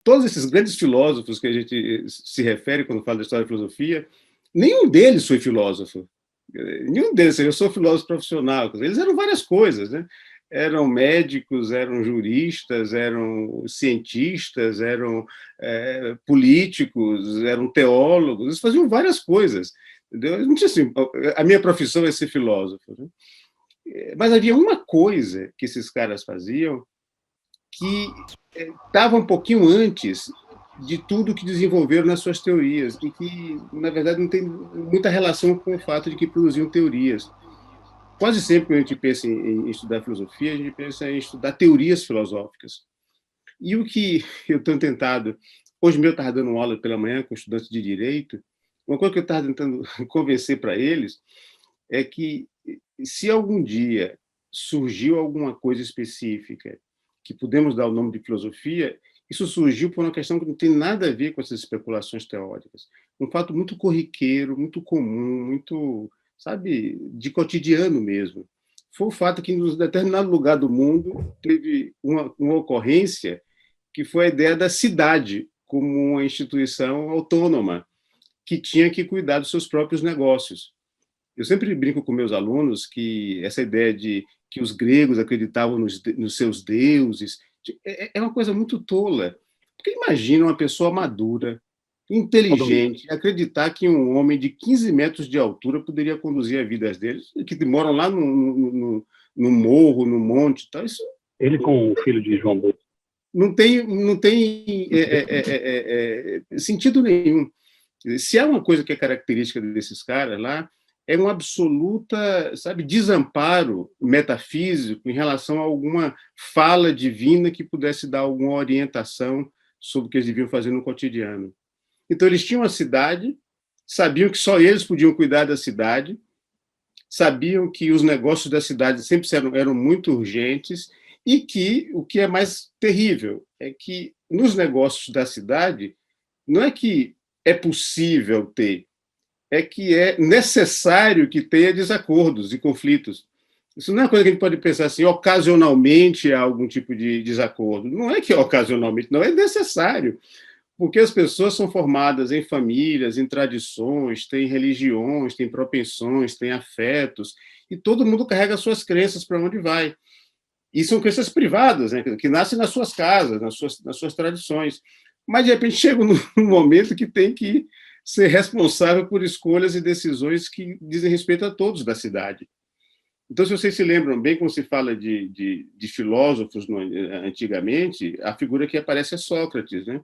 todos esses grandes filósofos que a gente se refere quando fala da história da filosofia, nenhum deles foi filósofo. Nenhum deles, eu sou filósofo profissional. Eles eram várias coisas, né? Eram médicos, eram juristas, eram cientistas, eram políticos, eram teólogos, eles faziam várias coisas. Entendeu? Não tinha assim, a minha profissão é ser filósofo. Né? Mas havia uma coisa que esses caras faziam que estava um pouquinho antes de tudo que desenvolveram nas suas teorias e que, na verdade, não tem muita relação com o fato de que produziam teorias. Quase sempre, quando a gente pensa em estudar filosofia, a gente pensa em estudar teorias filosóficas. E o que eu tenho tentado... Hoje mesmo eu estava dando aula pela manhã com estudantes de direito, uma coisa que eu estava tentando convencer para eles é que, se algum dia surgiu alguma coisa específica que podemos dar o nome de filosofia, isso surgiu por uma questão que não tem nada a ver com essas especulações teóricas. Um fato muito corriqueiro, muito comum, muito, sabe, de cotidiano mesmo. Foi o fato que, em determinado lugar do mundo, teve uma ocorrência que foi a ideia da cidade como uma instituição autônoma que tinha que cuidar dos seus próprios negócios. Eu sempre brinco com meus alunos que essa ideia de que os gregos acreditavam nos seus deuses é uma coisa muito tola. Porque imagina uma pessoa madura, inteligente, acreditar que um homem de 15 metros de altura poderia conduzir a vida deles, que moram lá no morro, no monte. Tal. Isso ele com o filho de João Bosco. Não tem sentido nenhum. Se há uma coisa que é característica desses caras lá, é um absoluta, sabe, desamparo metafísico em relação a alguma fala divina que pudesse dar alguma orientação sobre o que eles deviam fazer no cotidiano. Então, eles tinham a cidade, sabiam que só eles podiam cuidar da cidade, sabiam que os negócios da cidade sempre eram muito urgentes e que, o que é mais terrível, é que nos negócios da cidade, não é que é possível ter, é que é necessário que tenha desacordos e conflitos. Isso não é uma coisa que a gente pode pensar assim, ocasionalmente há algum tipo de desacordo. Não é que ocasionalmente, não, é necessário, porque as pessoas são formadas em famílias, em tradições, têm religiões, têm propensões, têm afetos, e todo mundo carrega suas crenças para onde vai. E são crenças privadas, né, que nascem nas suas casas, nas suas tradições. Mas, de repente, chega um momento que tem que ser responsável por escolhas e decisões que dizem respeito a todos da cidade. Então, se vocês se lembram bem, quando se fala de filósofos antigamente, a figura que aparece é Sócrates. Né?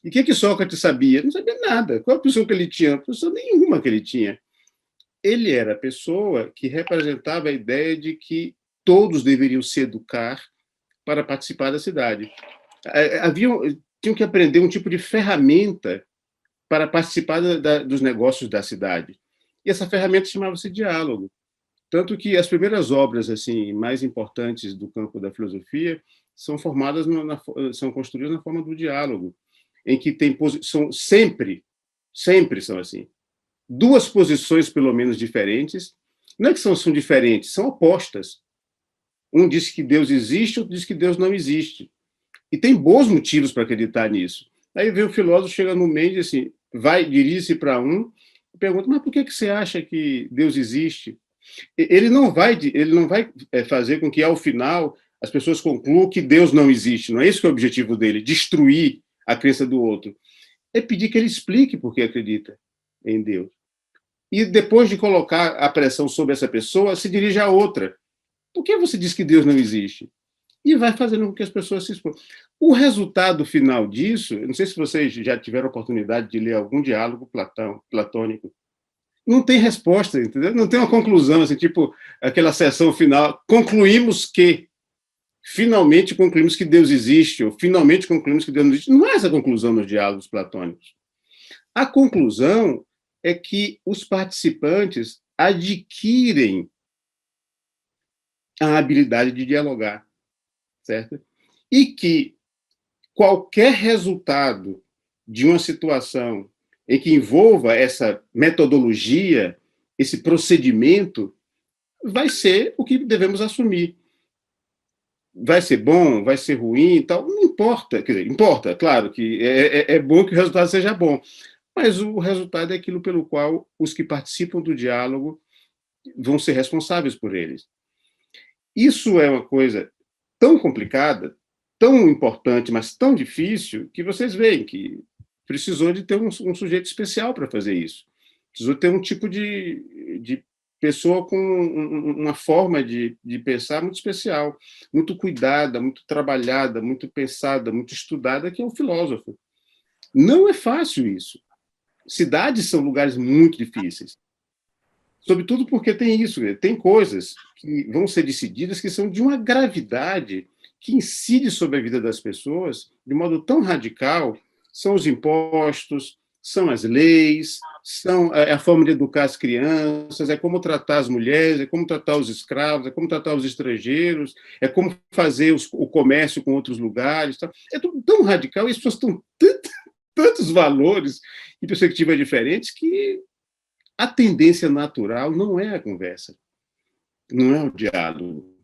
E o que Sócrates sabia? Não sabia nada. Qual a posição que ele tinha? Não posição nenhuma que ele tinha. Ele era a pessoa que representava a ideia de que todos deveriam se educar para participar da cidade. Tinham que aprender um tipo de ferramenta para participar dos negócios da cidade. E essa ferramenta chamava-se diálogo. Tanto que as primeiras obras assim mais importantes do campo da filosofia são são construídas na forma do diálogo, em que são sempre são assim, duas posições pelo menos diferentes. Não é que são diferentes, são opostas. Um diz que Deus existe, outro diz que Deus não existe. E tem bons motivos para acreditar nisso. Aí vem o filósofo, chega no meio e diz assim, dirige-se para um e pergunta, mas por que você acha que Deus existe? Ele não vai fazer com que, ao final, as pessoas concluam que Deus não existe. Não é esse que é o objetivo dele, destruir a crença do outro. É pedir que ele explique por que acredita em Deus. E depois de colocar a pressão sobre essa pessoa, se dirige a outra. Por que você diz que Deus não existe? E vai fazendo com que as pessoas se exponham. O resultado final disso, eu não sei se vocês já tiveram a oportunidade de ler algum diálogo platônico, não tem resposta, entendeu? Não tem uma conclusão, assim, tipo aquela sessão final, finalmente concluímos que Deus existe, ou finalmente concluímos que Deus não existe. Não é essa a conclusão nos diálogos platônicos. A conclusão é que os participantes adquirem a habilidade de dialogar, certo? E que qualquer resultado de uma situação em que envolva essa metodologia, esse procedimento, vai ser o que devemos assumir. vai ser bom, vai ser ruim e tal, não importa, quer dizer, importa, claro que é bom que o resultado seja bom, mas o resultado é aquilo pelo qual os que participam do diálogo vão ser responsáveis por eles. Isso é uma coisa tão complicada, tão importante, mas tão difícil, que vocês veem que precisou de ter um sujeito especial para fazer isso. Precisou ter um tipo de pessoa com uma forma de pensar muito especial, muito cuidada, muito trabalhada, muito pensada, muito estudada, que é o filósofo. Não é fácil isso. Cidades são lugares muito difíceis. Sobretudo porque tem isso, tem coisas que vão ser decididas que são de uma gravidade que incide sobre a vida das pessoas de modo tão radical. São os impostos, são as leis, são a forma de educar as crianças, é como tratar as mulheres, é como tratar os escravos, é como tratar os estrangeiros, é como fazer o comércio com outros lugares. É tudo tão radical e as pessoas têm tantos valores e perspectivas diferentes que a tendência natural não é a conversa, não é o diálogo.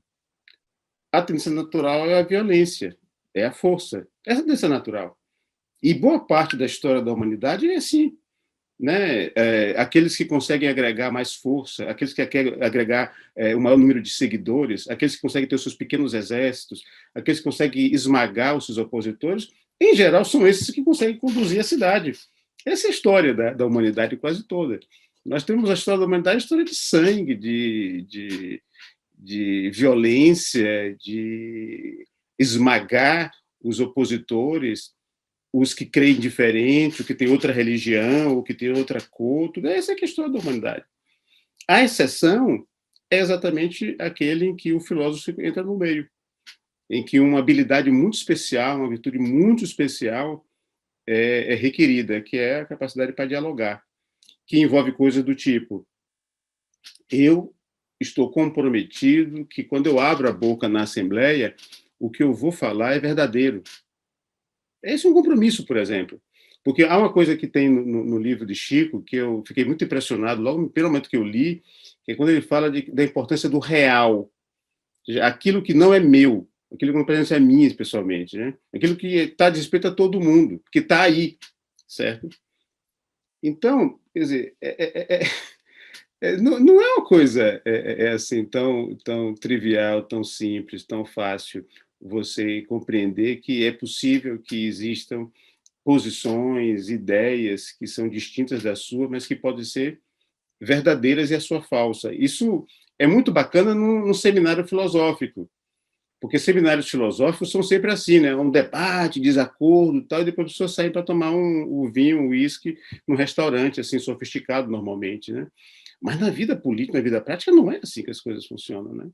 A tendência natural é a violência, é a força. Essa é a tendência natural. E boa parte da história da humanidade é assim. Né? Aqueles que conseguem agregar mais força, aqueles que querem agregar o maior número de seguidores, aqueles que conseguem ter os seus pequenos exércitos, aqueles que conseguem esmagar os seus opositores, em geral, são esses que conseguem conduzir a cidade. Essa é a história da humanidade quase toda. Nós temos a história da humanidade, a história de sangue, de violência, de esmagar os opositores, os que creem diferente, o que tem outra religião, o que tem outra cor, tudo. Essa é a história da humanidade. A exceção é exatamente aquele em que o filósofo entra no meio, em que uma habilidade muito especial, uma virtude muito especial é requerida, que é a capacidade para dialogar, que envolve coisas do tipo: eu estou comprometido que, quando eu abro a boca na Assembleia, o que eu vou falar é verdadeiro. Esse é um compromisso, por exemplo. Porque há uma coisa que tem no livro de Chico, que eu fiquei muito impressionado, logo no primeiro momento que eu li, que é quando ele fala da importância do real, ou seja, aquilo que não é meu, aquilo que não pertence a mim, pessoalmente, né? Aquilo que está de respeito a todo mundo, que está aí, certo? Então, quer dizer, não é uma coisa assim tão trivial, tão simples, tão fácil você compreender que é possível que existam posições, ideias que são distintas da sua, mas que podem ser verdadeiras e a sua falsa. Isso é muito bacana num seminário filosófico, porque seminários filosóficos são sempre assim, né? Um debate, desacordo, tal, e depois a pessoa sai para tomar um vinho, um uísque num restaurante assim sofisticado normalmente, né? Mas na vida política, na vida prática, não é assim que as coisas funcionam, né?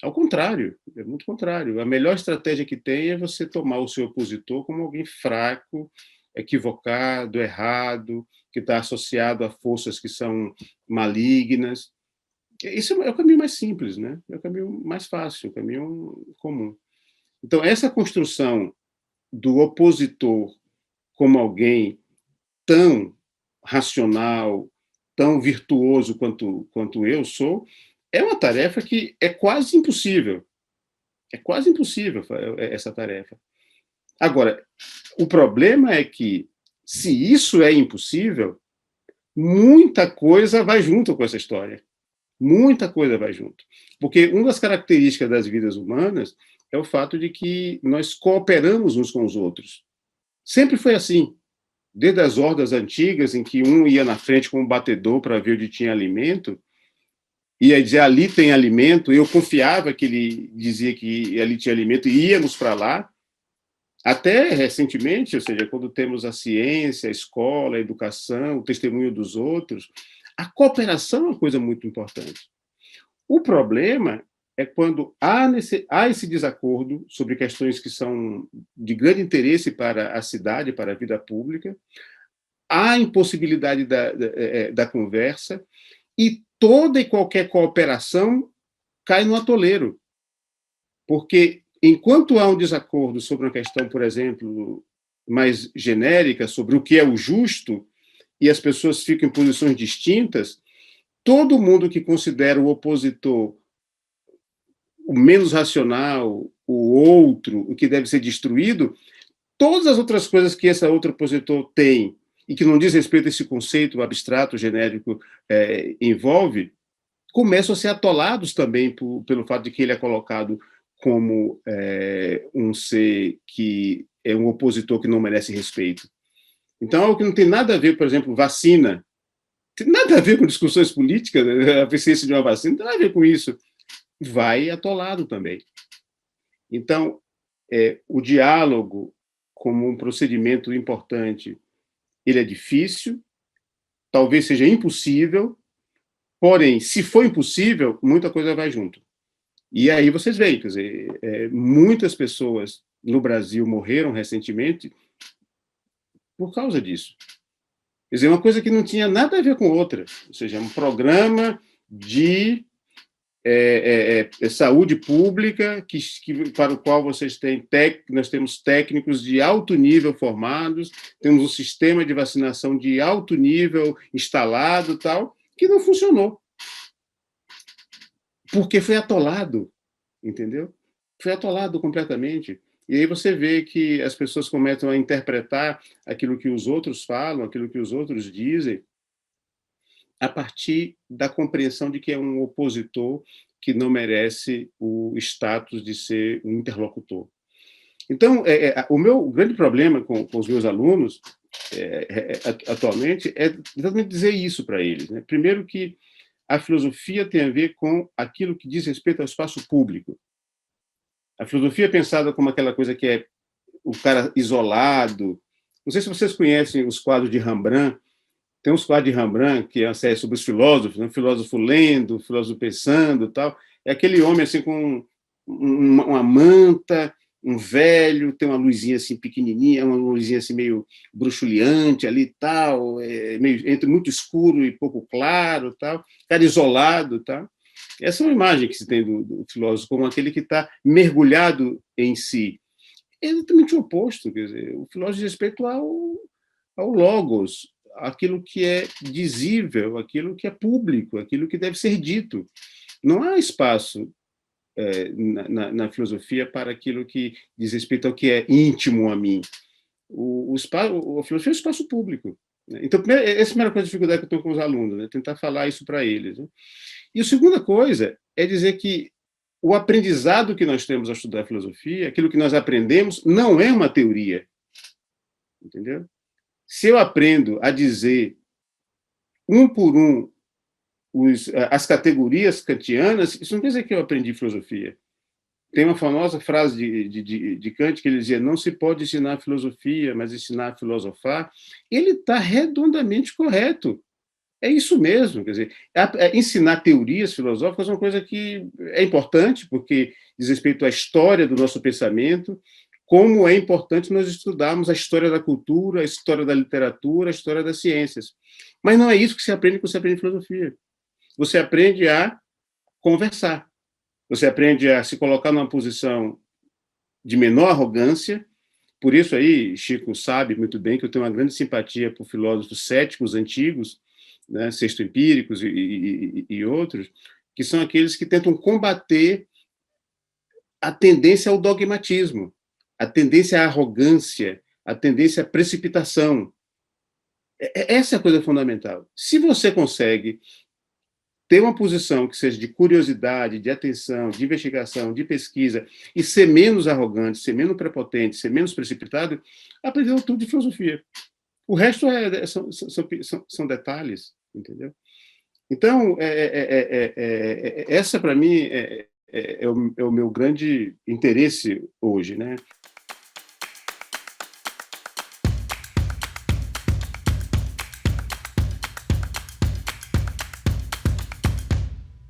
Ao contrário, é muito contrário. A melhor estratégia que tem é você tomar o seu opositor como alguém fraco, equivocado, errado, que está associado a forças que são malignas. Isso é o caminho mais simples, né? É o caminho mais fácil, o caminho comum. Então, essa construção do opositor como alguém tão racional, tão virtuoso quanto eu sou, é uma tarefa que é quase impossível. É quase impossível essa tarefa. Agora, o problema é que, se isso é impossível, muita coisa vai junto com essa história. Muita coisa vai junto. Porque uma das características das vidas humanas é o fato de que nós cooperamos uns com os outros. Sempre foi assim. Desde as hordas antigas, em que um ia na frente com um batedor para ver onde tinha alimento, ia dizer ali tem alimento, eu confiava que ele dizia que ali tinha alimento e íamos para lá. Até recentemente, ou seja, quando temos a ciência, a escola, a educação, o testemunho dos outros, a cooperação é uma coisa muito importante. O problema é quando há esse desacordo sobre questões que são de grande interesse para a cidade, para a vida pública, há impossibilidade da conversa e toda e qualquer cooperação cai no atoleiro. Porque, enquanto há um desacordo sobre uma questão, por exemplo, mais genérica, sobre o que é o justo, e as pessoas ficam em posições distintas, todo mundo que considera o opositor o menos racional, o outro, o que deve ser destruído, todas as outras coisas que esse outro opositor tem e que não diz respeito a esse conceito abstrato, genérico, envolve, começam a ser atolados também pelo fato de que ele é colocado como um ser que é um opositor que não merece respeito. Então, algo que não tem nada a ver, por exemplo, vacina, tem nada a ver com discussões políticas, a eficiência de uma vacina, não tem nada a ver com isso, vai atolado também. Então, o diálogo como um procedimento importante, ele é difícil, talvez seja impossível, porém, se for impossível, muita coisa vai junto. E aí vocês veem, quer dizer, muitas pessoas no Brasil morreram recentemente por causa disso. Quer dizer, uma coisa que não tinha nada a ver com outra, ou seja, um programa de saúde pública para o qual nós temos técnicos de alto nível formados, temos um sistema de vacinação de alto nível instalado, tal, que não funcionou. Porque foi atolado, entendeu? Foi atolado completamente. E aí você vê que as pessoas começam a interpretar aquilo que os outros falam, aquilo que os outros dizem, a partir da compreensão de que é um opositor que não merece o status de ser um interlocutor. Então, o meu grande problema com os meus alunos atualmente é exatamente dizer isso para eles, né? Primeiro que a filosofia tem a ver com aquilo que diz respeito ao espaço público. A filosofia é pensada como aquela coisa que é o cara isolado. Não sei se vocês conhecem os quadros de Rembrandt. Tem uns quadros de Rembrandt, que é uma série sobre os filósofos, né? O filósofo lendo, o filósofo pensando e tal. É aquele homem assim com uma manta, um velho, tem uma luzinha assim pequenininha, uma luzinha assim meio bruxuleante ali e tal, meio, entre muito escuro e pouco claro, tal, cara isolado, tal. Essa é uma imagem que se tem do filósofo como aquele que está mergulhado em si. É exatamente o oposto, quer dizer, o filósofo diz respeito ao logos, aquilo que é dizível, aquilo que é público, aquilo que deve ser dito. Não há espaço na filosofia para aquilo que diz respeito ao que é íntimo a mim. A filosofia é um espaço público. Né? Então, essa é a primeira coisa, dificuldade que eu tenho com os alunos, né? Tentar falar isso para eles. Né? E a segunda coisa é dizer que o aprendizado que nós temos ao estudar filosofia, aquilo que nós aprendemos, não é uma teoria. Entendeu? Se eu aprendo a dizer um por um as categorias kantianas, isso não quer dizer que eu aprendi filosofia. Tem uma famosa frase de Kant que ele dizia: não se pode ensinar filosofia, mas ensinar a filosofar. Ele está redondamente correto. É isso mesmo. Quer dizer, ensinar teorias filosóficas é uma coisa que é importante, porque diz respeito à história do nosso pensamento, como é importante nós estudarmos a história da cultura, a história da literatura, a história das ciências. Mas não é isso que se aprende quando você aprende filosofia. Você aprende a conversar. Você aprende a se colocar numa posição de menor arrogância. Por isso aí, Chico sabe muito bem que eu tenho uma grande simpatia por filósofos céticos antigos, né, sexto-empíricos e outros, que são aqueles que tentam combater a tendência ao dogmatismo, a tendência à arrogância, a tendência à precipitação. Essa é a coisa fundamental. Se você consegue ter uma posição que seja de curiosidade, de atenção, de investigação, de pesquisa, e ser menos arrogante, ser menos prepotente, ser menos precipitado, aprendeu tudo de filosofia. O resto são detalhes, entendeu? Então, essa, para mim, é o meu grande interesse hoje, né?